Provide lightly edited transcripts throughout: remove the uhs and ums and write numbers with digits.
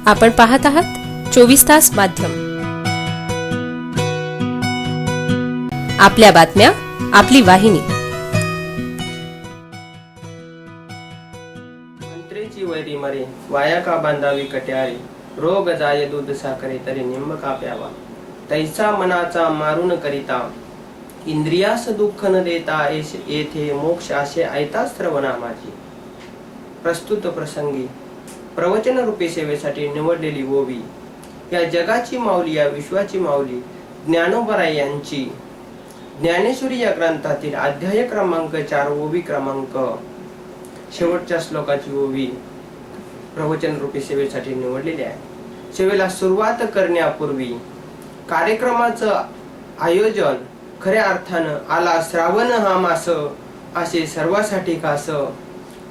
आपण पाहत आहात 24 तास माध्यम. आपल्या बातम्या, आपली वाहिनी. मंत्रेची वैरी मरे, वाया का बांधावी कट्यारी. रोग जाय दूध साखरे, तरी निंब का प्यावा. तैसा मनाचा मारून करिता, इंद्रियास दुःख न देता. येथे मोक्ष असे ऐता श्रवणा माझी. प्रस्तुत प्रसंगी प्रवचन रूपी सेवेसाठी निवडलेली ओवी या जगाची माऊली, या विश्वाची माऊली ज्ञानोबराय यांची ज्ञानेश्वरी या ग्रंथातील अध्याय क्रमांक 4 ओवी क्रमांक शेवटच्या श्लोकाची ओवी प्रवचन रूपी सेवेसाठी निवडलेली आहे. सेवेला सुरुवात करण्यापूर्वी कार्यक्रमाचं आयोजन खऱ्या अर्थानं आला श्रावण हा मास, असे सर्वासाठी खास.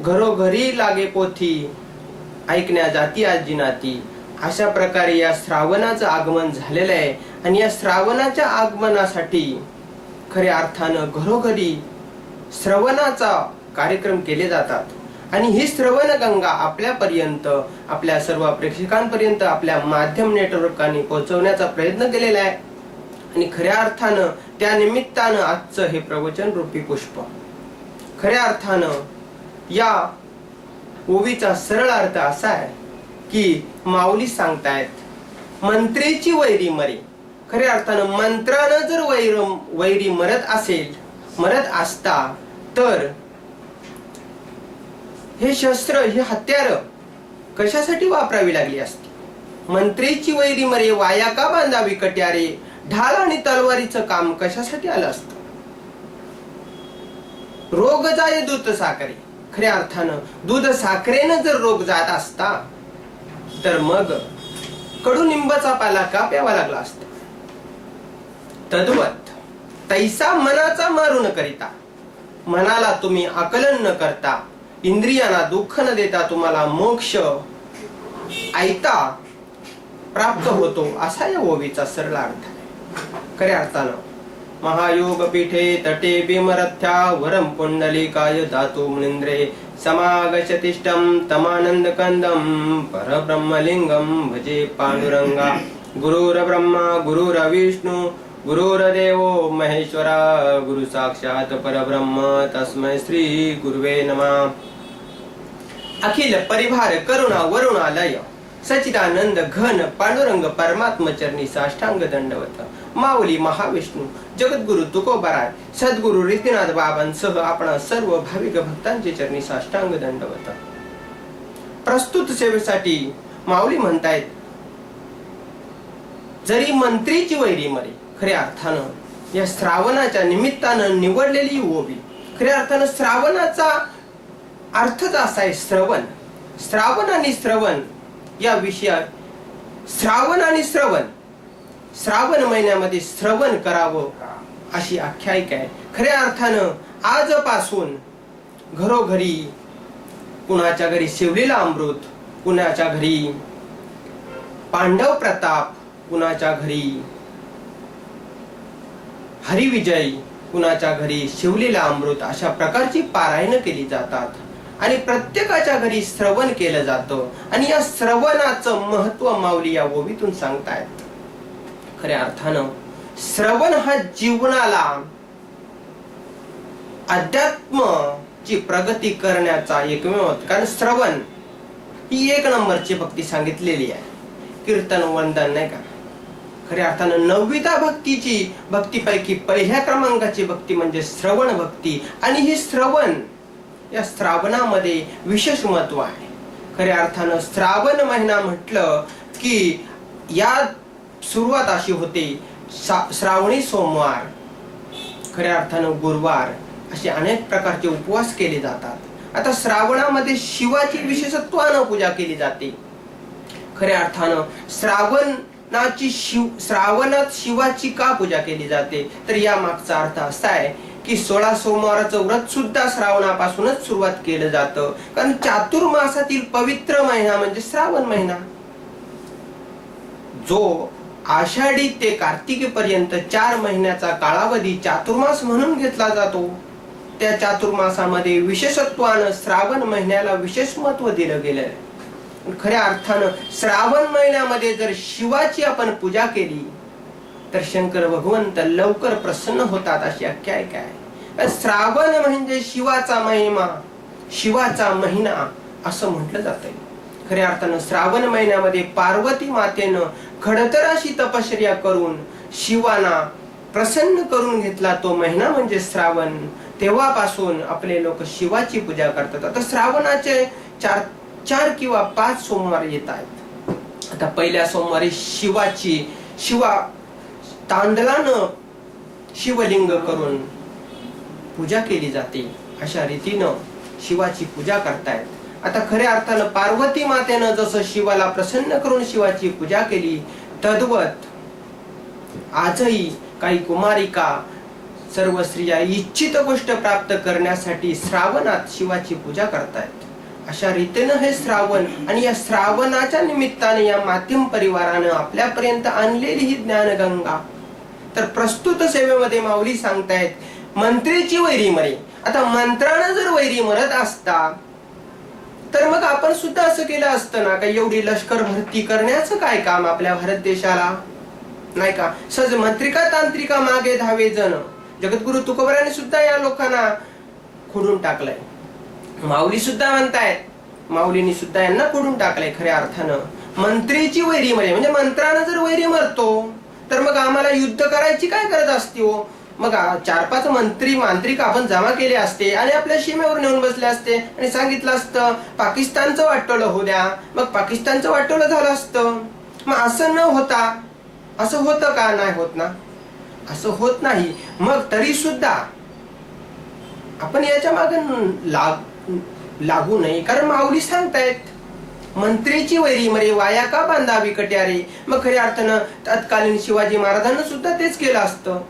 घरोघरी लागे पोथी, ऐकण्या जाती आजी नाती. अशा प्रकारे या श्रावणाचं आगमन झालेलं आहे. आणि या श्रावणाच्या आगमनासाठी खऱ्या अर्थानं घरोघरी श्रवणाचा कार्यक्रम केले जातात. आणि ही श्रवण गंगा आपल्यापर्यंत, आपल्या सर्व प्रेक्षकांपर्यंत आपल्या माध्यम नेटवर्काने पोहोचवण्याचा प्रयत्न केलेला आहे. आणि खऱ्या अर्थानं त्या निमित्तानं आजचं हे प्रवचन रूपी पुष्प. खऱ्या अर्थानं या ओवीचा सरळ अर्थ असा आहे की माऊली सांगतायत मंत्रेची वैरी मरे. खऱ्या अर्थानं मंत्रानं जर वैरी मरत असता तर हे शस्त्र, हे हत्यार कशासाठी वापरावी लागली असती. मंत्रेची वैरी मरे, वाया का बांधावी कट्यारे. ढाल आणि तलवारीचं काम कशासाठी आलं असतं. रोग जाय दूध साखरे. खऱ्या अर्थानं दूध साखरेनं जर रोग जात असता तर मग कडुनिंबाचा पाला का प्यावा लागला असता. तद्वत तैसा मनाचा मारून करिता, मनाला तुम्ही आकलन न करता, इंद्रियांना दुःख न देता तुम्हाला मोक्ष ऐता प्राप्त होतो, असा या ओवीचा सरळ अर्थ आहे. खऱ्या अर्थानं महायोग पीठे तटे बिमरथ्या, वरम पुंडलिकाय धातु मुनिंद्रे, समागशतिष्ठं तमानंद कंदम, परब्रह्मलिंगम भजे पांडुरंगा. गुरुर्ब्रह्मा गुरुर्विष्णु गुरुर्देवो महेश्वरा, गुरु साक्षात परब्रह्म तस्मै श्री गुरुवे नमः. अखिल परिभार करुणा वरुणालय, सच्चिदानंद घन पांडुरंग परमात्म चरणी साष्टांग दंडवत. माऊली महाविष्णू जगद्गुरु तुकोबाराय सद्गुरु रीतीनाथ बाबांसह आपण सर्व भाविक भक्तांचे चरणी साष्टांग दंडवत. प्रस्तुत सेवेसाठी माऊली म्हणतायत जरी मंत्रीची वैरी मरे. खऱ्या अर्थानं या श्रावणाच्या निमित्तानं निवडलेली ओवी. खऱ्या अर्थानं श्रावणाचा अर्थच असा आहे श्रवण. श्रावण आणि श्रवण या विषयात, श्रावण आणि श्रावण महिन्यामध्ये श्रवण करावं अशी आख्यायिका आहे. खऱ्या अर्थानं आजपासून घरोघरी, कुणाच्या घरी शिवलेला अमृत, कुणाच्या घरी पांडव प्रताप, कुणाच्या घरी हरिविजय, कुणाच्या घरी शिवलेला अमृत, अशा प्रकारची पारायण केली जातात. आणि प्रत्येकाच्या घरी श्रवण केलं जातं. आणि या श्रवणाचं महत्व माऊली या ओवीतून सांगतायत. खऱ्या अर्थानं श्रवण हा जीवनाला अध्यात्माची प्रगती करण्याचा एकमेव, कारण श्रवण ही 1 नंबरची भक्ती सांगितलेली आहे. कीर्तन वंदन नाही का. खऱ्या अर्थानं 9वी भक्तीची भक्तीपैकी पहिल्या क्रमांकाची भक्ती म्हणजे श्रवण भक्ती. आणि ही श्रवण, या श्रावणामध्ये विशेष महत्व आहे. खऱ्या अर्थानं श्रावण महिना म्हटलं की या सुरुवात अशी होते श्रावणी सोमवार, खऱ्या अर्थानं गुरुवार, असे अनेक प्रकारचे उपवास केले जातात. आता श्रावणामध्ये शिवाची विशेषत्वानं पूजा केली जाते. खऱ्या अर्थानं श्रावणात शिवाची का पूजा केली जाते तर या मागचा अर्थ असा आहे की 16 सोमवाराचं व्रत सुद्धा श्रावणापासूनच सुरुवात केलं जातं. कारण चातुर्मासातील पवित्र महिना म्हणजे श्रावण महिना, जो आषाढी ते कार्तिकी पर्यंत 4 महिन्याचा कालावधी चातुर्मास म्हणून घेतला जातो. त्या चातुर्मासामध्ये विशेषत्वानं श्रावण महिन्याला विशेष महत्व दिलं गेलं. पण खऱ्या अर्थानं श्रावण महिन्यामध्ये जर शिवाची आपण पूजा केली तर शंकर भगवंत लवकर प्रसन्न होतात अशी आख्यायिका आहे. श्रावण म्हणजे शिवाचा महिमा, शिवाचा महिना असं म्हटलं जातंय. खऱ्या अर्थानं श्रावण महिन्यामध्ये पार्वती मातेनं खडतर अशी तपश्चर्या करून शिवाना प्रसन्न करून घेतला तो महिना म्हणजे श्रावण. तेव्हापासून आपले लोक शिवाची पूजा करतात. आता श्रावणाचे चार किंवा 5 सोमवार येत आहेत. आता पहिल्या सोमवारी शिवा तांदळानं शिवलिंग करून पूजा केली जाते. अशा रीतीनं शिवाची पूजा करतायत. आता खऱ्या अर्थानं पार्वती मातेनं जसं शिवाला प्रसन्न करून शिवाची पूजा केली तद्वत आजही काही कुमारिका सर्व स्त्रिया इच्छित गोष्ट प्राप्त करण्यासाठी श्रावणात शिवाची पूजा करतायत. अशा रीतीनं हे श्रावण आणि या श्रावणाच्या निमित्ताने या माध्यम परिवारानं आपल्यापर्यंत आणलेली ही ज्ञानगंगा. तर प्रस्तुत सेवेमध्ये माऊली सांगतायत मंत्रीची वैरी मरे. आता मंत्रानं जर वैरी मरत असता तर मग आपण सुद्धा असं केलं असतं ना, काही एवढी लष्कर भरती करण्याचं काय काम आपल्या भारत देशाला, नाही का? सहज मंत्रिका तांत्रिका मागे धावे जण. जगद्गुरु तुकोबराने सुद्धा या लोकांना खोडून टाकलंय. माऊली सुद्धा म्हणतायत, माऊलींनी सुद्धा यांना खोडून टाकलंय. खऱ्या अर्थानं मंत्रीची वैरी मरे म्हणजे मंत्रानं जर वैरी मरतो तर मग आम्हाला युद्ध करायची काय गरज असते हो? मग 4-5 मंत्री मांत्रिक आपण जमा केले असते आणि आपल्या सीमेवर नेऊन बसले असते आणि सांगितलं असतं पाकिस्तानचं वाटोळं होऊ द्या, मग पाकिस्तानचं वाटोळं झालं असतं. मग असं न होता असं होतं का? नाही होत ना, असं होत नाही. मग तरी सुद्धा आपण याच्या मागे लागू नये, कारण माऊली सांगतायत मंत्रीची वैरी मरे वाया का बांधावी कट्यारे. मग खऱ्या अर्थानं तत्कालीन शिवाजी महाराजांना सुद्धा तेच केलं असतं.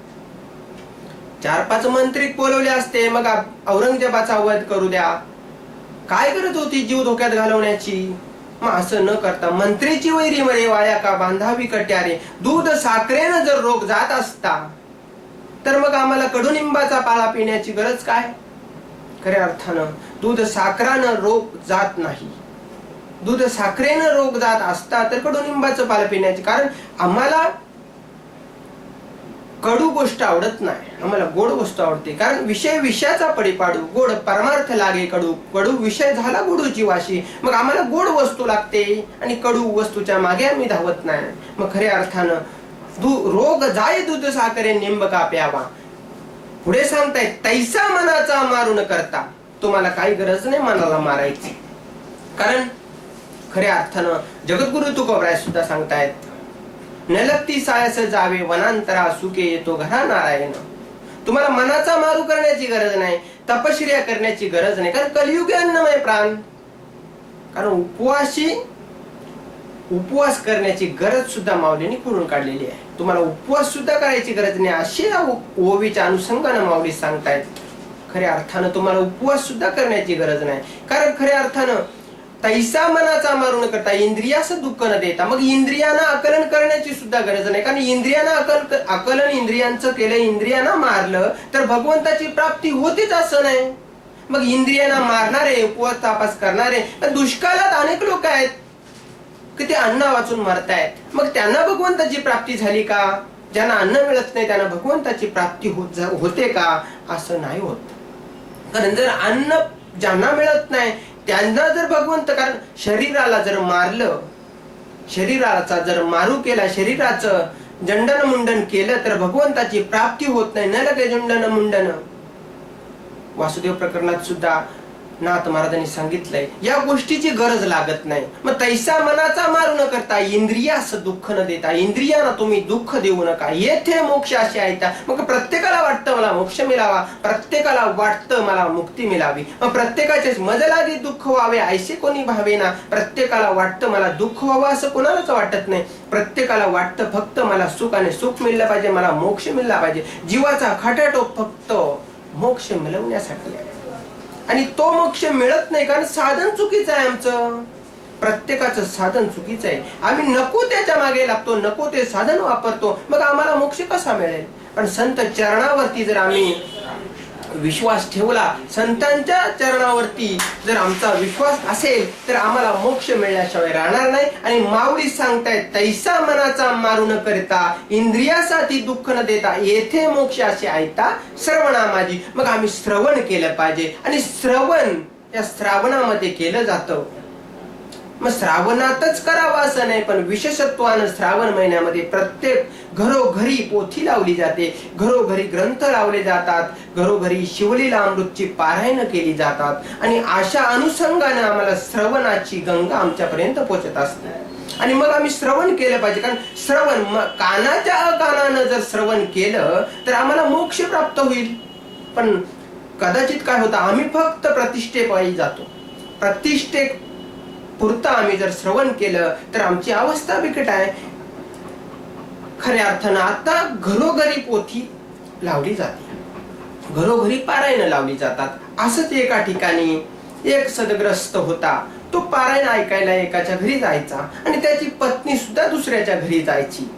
4-5 मंत्री बोलवले असते, मग औरंगजेबाचा वध करू द्या. काय करत होती जीव धोक्यात घालवण्याची? मग असं न करता मंत्रीची वैरी मरे वाया का बांधावी कट्यारे. दूध साखरेनं जर रोग जात असता तर मग आम्हाला कडुनिंबाचा पाला पिण्याची गरज काय? खऱ्या अर्थानं दूध साखरानं रोग जात नाही. दूध साखरेनं रोग जात असता तर कडुनिंबाचं पाला पिण्याची, कारण आम्हाला कडू गोष्ट आवडत नाही, आम्हाला गोड वस्तू आवडते. कारण विषय विषयाचा पडीपाडू, गोड परमार्थ लागे कडू, कडू विषय झाला गोडूची वाशी. मग आम्हाला गोड वस्तू लागते आणि कडू वस्तूच्या मागे आम्ही धावत नाही. मग खऱ्या अर्थानं रोग जाय दूध साखरे निंब का प्यावा. पुढे सांगतायत तैसा मनाचा मारू न करता. तुम्हाला काही गरज नाही मनाला मारायची, कारण खऱ्या अर्थानं जगद्गुरु तुकोबराय सुद्धा सांगतायत नलक्ती सायस जावे वनांतरा सुखे येतो घरा नारायण. तुम्हाला मनाचा मारू करण्याची गरज नाही, तपश्चर्या करण्याची गरज नाही, कारण कलियुगी अन्नमय प्राण. कारण उपवास करण्याची गरज सुद्धा माऊलींनी खोडून काढलेली आहे. तुम्हाला उपवास सुद्धा करायची गरज नाही अशी ओवीच्या अनुषंगाने माऊली सांगतायत. खऱ्या अर्थानं तुम्हाला उपवास सुद्धा करण्याची गरज नाही, कारण खऱ्या अर्थानं तैसा मनाचा मारू न करता इंद्रियास दुःख न देता. मग इंद्रियांना आकलन करण्याची सुद्धा गरज नाही, कारण इंद्रियांना आकलन इंद्रियांचं केलं, इंद्रियांना मारलं तर भगवंताची प्राप्ती होतीच असं नाही. मग इंद्रियांना मारणारे, उपवास तापास करणारे दुष्काळात अनेक लोक आहेत की ते अन्न वाचून मरतायत. मग त्यांना भगवंताची प्राप्ती झाली का? ज्यांना अन्न मिळत नाही त्यांना भगवंताची प्राप्ती होते का? असं नाही होत. कारण जर अन्न ज्यांना मिळत नाही त्यांना जर भगवंत, कारण शरीराला जर मारलं, शरीराचा जर मारू केला, शरीराचं जंडन मुंडन केलं तर भगवंताची प्राप्ती होत नाही. न लगे जंडन मुंडन. वासुदेव प्रकरणात सुद्धा नाथ महाराजांनी सांगितलंय या गोष्टीची गरज लागत नाही. मग तैसा मनाचा मारू न करता इंद्रियास दुःख न देता. इंद्रियांना तुम्ही दुःख देऊ नका. येथे मोक्ष असे आहे. मग प्रत्येकाला वाटतं मला मोक्ष मिळावा, प्रत्येकाला वाटतं मला मुक्ती मिळावी. मग प्रत्येकाचे मज लागे दुःख व्हावे ऐसे कोणी भावेना. प्रत्येकाला वाटतं मला दुःख व्हावं असं कोणालाच वाटत नाही. प्रत्येकाला वाटतं फक्त मला सुख आणि सुख मिळलं पाहिजे, मला मोक्ष मिळला पाहिजे. जीवाचा खटाटोप फक्त मोक्ष मिळवण्यासाठी आहे आणि तो मोक्ष मिळत नाही, कारण साधन चुकीचं आहे. आमचं प्रत्येकाचं साधन चुकीचं आहे. आम्ही नको त्याच्या मागे लागतो, नको ते साधन वापरतो. मग आम्हाला मोक्ष कसा मिळेल? पण संत चरणावरती जर आम्ही विश्वास ठेवला, संतांच्या चरणावरती जर आमचा विश्वास असेल तर आम्हाला मोक्ष मिळण्याशिवाय राहणार नाही. आणि माऊली सांगतायत, तैसा मनाचा मारू न करता, इंद्रियासाठी दुःख न देता, येथे मोक्ष असे ऐता श्रवणा माझी. मग आम्ही श्रवण केलं पाहिजे. आणि श्रवण या श्रावणामध्ये केलं जातं. मग श्रावणातच करावं असं नाही, पण विशेषत्वानं श्रावण महिन्यामध्ये प्रत्येक घरोघरी पोथी लावली जाते, घरोघरी ग्रंथ लावले जातात, घरोघरी शिवलीला अमृतची पारायण केली जातात. आणि अशा अनुषंगाने आम्हाला श्रवणाची गंगा आमच्यापर्यंत पोहोचत असते. आणि मग आम्ही श्रवण केलं पाहिजे, कारण श्रवण कानाच्या अकानानं जर श्रवण केलं तर आम्हाला मोक्ष प्राप्त होईल. पण कदाचित काय होतं, आम्ही फक्त प्रतिष्ठेपायी जातो. प्रतिष्ठे पुरता आम्ही जर श्रवण केलं तर आमची अवस्था बिकट आहे. खऱ्या अर्थानं आता घरोघरी पोथी लावली जाते, घरोघरी पारायण लावली जातात. असंच एका ठिकाणी एक सदग्रस्त होता. तो पारायण ऐकायला एकाच्या घरी जायचा आणि त्याची पत्नी सुद्धा दुसऱ्याच्या घरी जायची.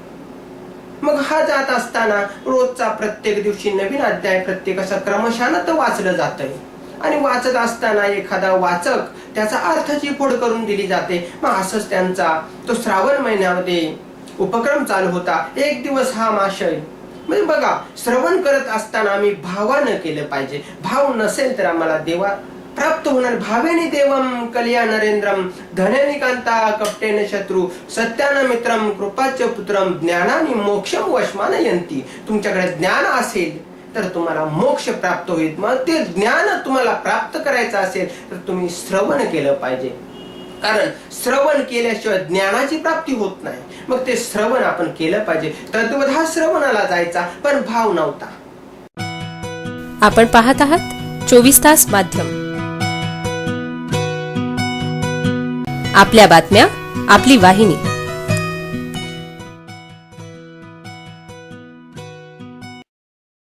मग हा जात असताना रोजचा प्रत्येक दिवशी नवीन अध्याय प्रत्येकाचा क्रमशःनं तर वाचलं जातंय. आणि वाचत असताना एखादा वाचक त्याचा अर्थाची फोड करून दिली जाते. मग असंच त्यांचा तो श्रावण महिन्यामध्ये उपक्रम चालू होता. एक दिवस हा माशय म्हणजे बघा, श्रवण करत असताना आम्ही भावानं केलं पाहिजे. भाव नसेल तर आम्हाला देवा प्राप्त होणार. भावेने देवम कलिया नरेंद्रम, धनेनी कांता कपटेन शत्रू, सत्यान मित्रम कृपाच पुत्रम, ज्ञानानी मोक्षम वशमानयंती. तुमच्याकडे ज्ञान असेल तर तुम्हाला मोक्ष प्राप्त होईल. मग ते ज्ञान तुम्हाला प्राप्त करायचं असेल तर तुम्ही श्रवण केलं पाहिजे, कारण श्रवण केल्याशिवाय ज्ञानाची प्राप्ती होत नाही. मग ते श्रवण आपण केलं पाहिजे. तद्वत हा श्रवणाला जायचा, पण भाव नव्हता. आपण पाहत आहात 24 तास माध्यम. आपल्या बातम्या, आपली वाहिनी.